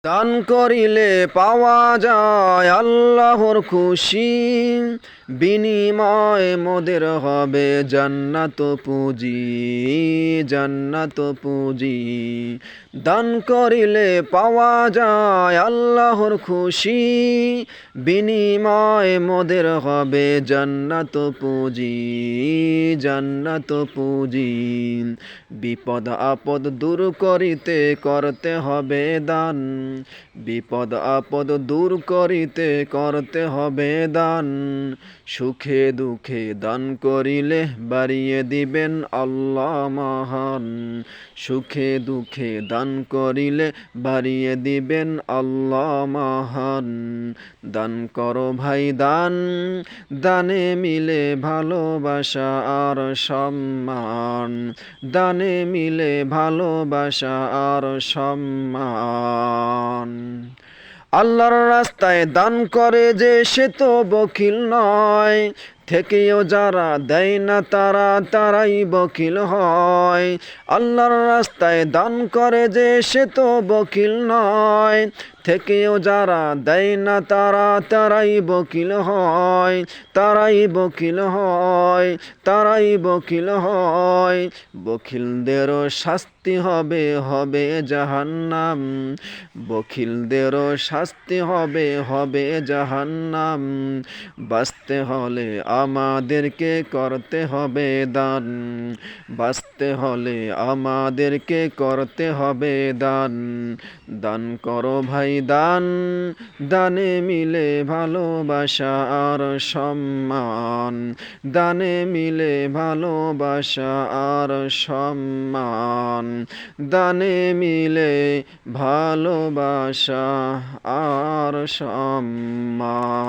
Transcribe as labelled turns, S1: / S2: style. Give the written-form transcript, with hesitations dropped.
S1: দান করিলে পাওয়া যায় আল্লাহর খুশি, বিনিময় মোদের হবে জান্নাত পুঁজি, জান্নাত পুঁজি। দান করিলে পাওয়া যায় আল্লাহর খুশি, বিনিময় মোদের হবে জান্নাত পুঁজি, জান্নাত পুঁজি। বিপদ আপদ দূর করিতে করতে হবে দান, বিপদ আপদ দূর করিতে করতে হবে দান। সুখে দুঃখে দান করিলে বাড়িয়ে দিবেন আল্লাহ মহান, সুখে দুঃখে দান করিলে বাড়িয়ে দিবেন আল্লাহ মহান। দান করো ভাই দান, দানে মিলে ভালোবাসা আর সম্মান, দানে মিলে ভালোবাসা আর সম্মান। আল্লাহর রাস্তায় দান করে যে সে তো বখিল নয়, থেকেও যারা দেয় না তারাই বখিল হয়। আল্লাহর রাস্তায় দান করে যে সে তো বখিল নয়, থেকেও যারা দেয় না তারাই বখিল হয়, তারাই বখিল হয়, তারাই বখিল হয়। বখিলদেরও শাস্তি হবে, হবে জাহান্নাম, বখিলদেরও শাস্তি হবে, হবে জাহান্নাম। বাঁচতে হলে আমাদেরকে করতে হবে দান, বাঁচতে হলে আমাদেরকে করতে হবে দান। দান করো ভাই দান, দানে মিলে ভালোবাসা আর সম্মান, দানে মিলে ভালোবাসা আর সম্মান, দানে মিলে ভালোবাসা আর সম্মান।